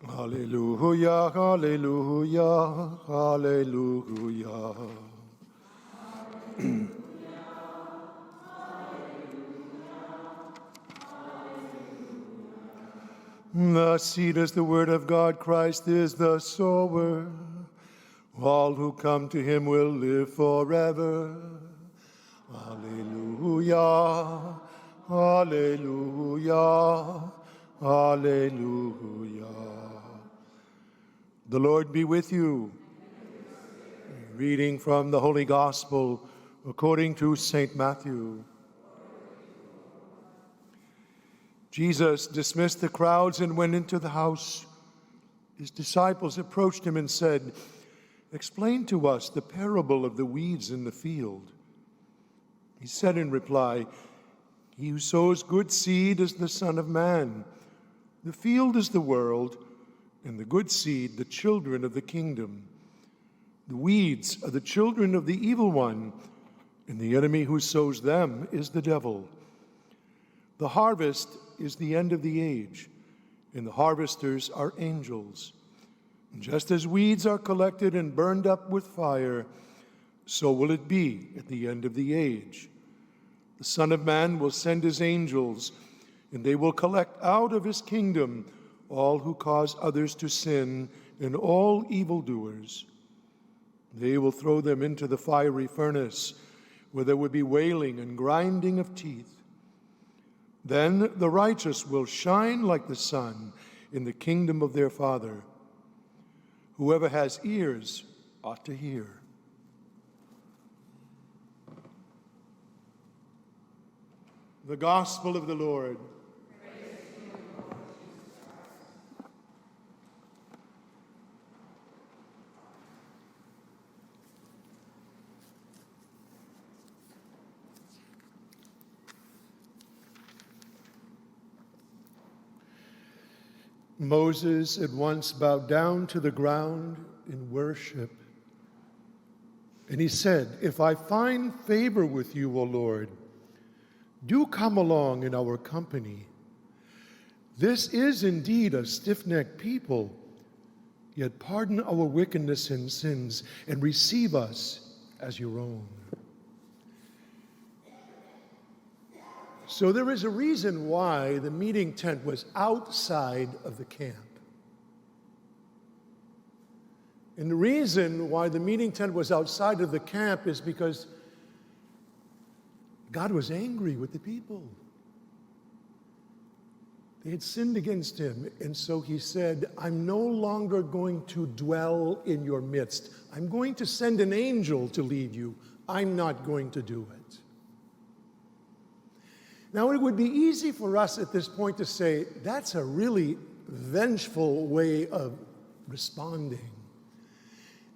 Hallelujah, hallelujah, hallelujah. The seed is the word of God, Christ is the sower. All who come to him will live forever. Hallelujah, hallelujah, hallelujah. The Lord be with you. Reading from the Holy Gospel according to St. Matthew. Jesus dismissed the crowds and went into the house. His disciples approached him and said, "Explain to us the parable of the weeds in the field." He said in reply, "He who sows good seed is the Son of Man. The field is the world, and the good seed the children of the kingdom. The weeds are the children of the evil one, and the enemy who sows them is the devil. The harvest is the end of the age, and the harvesters are angels. And just as weeds are collected and burned up with fire, so will it be at the end of the age. The Son of Man will send his angels, and they will collect out of his kingdom all who cause others to sin and all evildoers. They will throw them into the fiery furnace, where there will be wailing and grinding of teeth. Then the righteous will shine like the sun in the kingdom of their Father. Whoever has ears ought to hear." The Gospel of the Lord. Moses at once bowed down to the ground in worship. And he said, "If I find favor with you, O Lord, do come along in our company. This is indeed a stiff-necked people, yet pardon our wickedness and sins and receive us as your own." So there is a reason why the meeting tent was outside of the camp. And the reason why the meeting tent was outside of the camp is because God was angry with the people. They had sinned against him, and so he said, "I'm no longer going to dwell in your midst. I'm going to send an angel to lead you. I'm not going to do it." Now, it would be easy for us at this point to say, that's a really vengeful way of responding.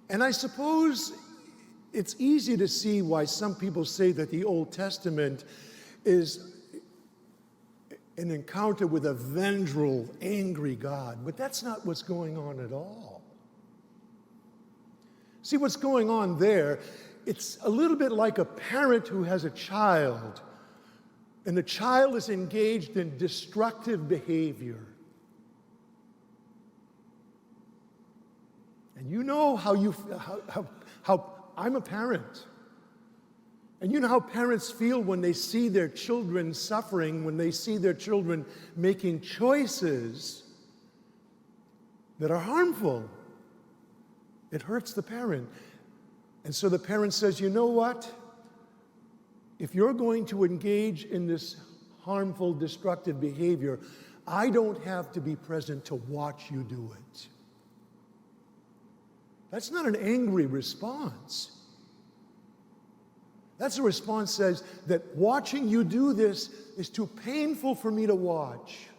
And I suppose it's easy to see why some people say that the Old Testament is an encounter with a vengeful, angry God. But that's not what's going on at all. See, what's going on there, it's a little bit like a parent who has a child, and the child is engaged in destructive behavior. And you know how I'm a parent. And you know how parents feel when they see their children suffering, when they see their children making choices that are harmful. It hurts the parent. And so the parent says, "You know what? If you're going to engage in this harmful, destructive behavior, I don't have to be present to watch you do it." That's not an angry response. That's a response that says that watching you do this is too painful for me to watch.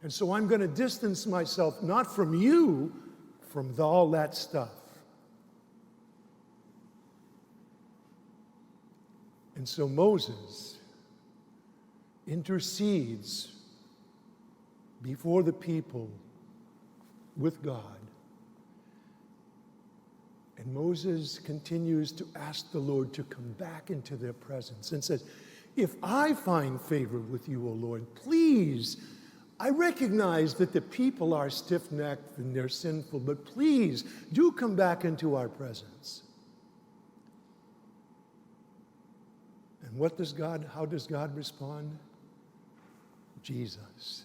And so I'm going to distance myself, not from you, from all that stuff. And so Moses intercedes before the people with God. And Moses continues to ask the Lord to come back into their presence and says, "If I find favor with you, O Lord, please I recognize that the people are stiff-necked and they're sinful, but please do come back into our presence. And how does God respond? Jesus.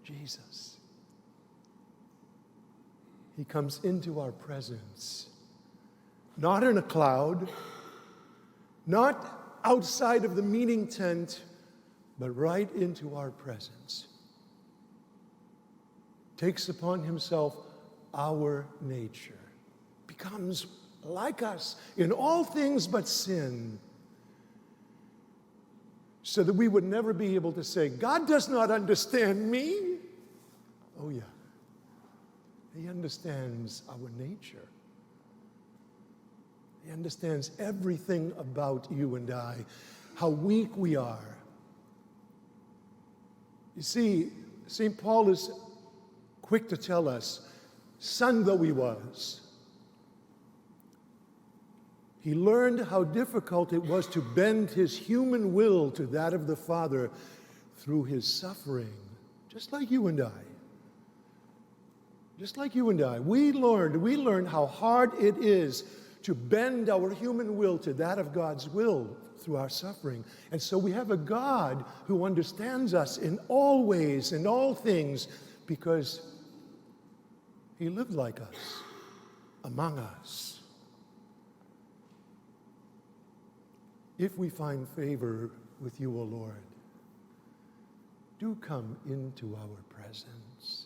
Jesus. He comes into our presence, not in a cloud, not outside of the meeting tent, but right into our presence. Takes upon himself our nature, becomes like us in all things but sin, so that we would never be able to say, God does not understand me. Oh yeah, he understands our nature. He understands everything about you and I, how weak we are. You see, St. Paul is quick to tell us, son though he was, he learned how difficult it was to bend his human will to that of the Father through his suffering, just like you and I. Just like you and I. We learned how hard it is to bend our human will to that of God's will through our suffering. And so we have a God who understands us in all ways, in all things, because he lived like us, among us. If we find favor with you, O Lord, do come into our presence.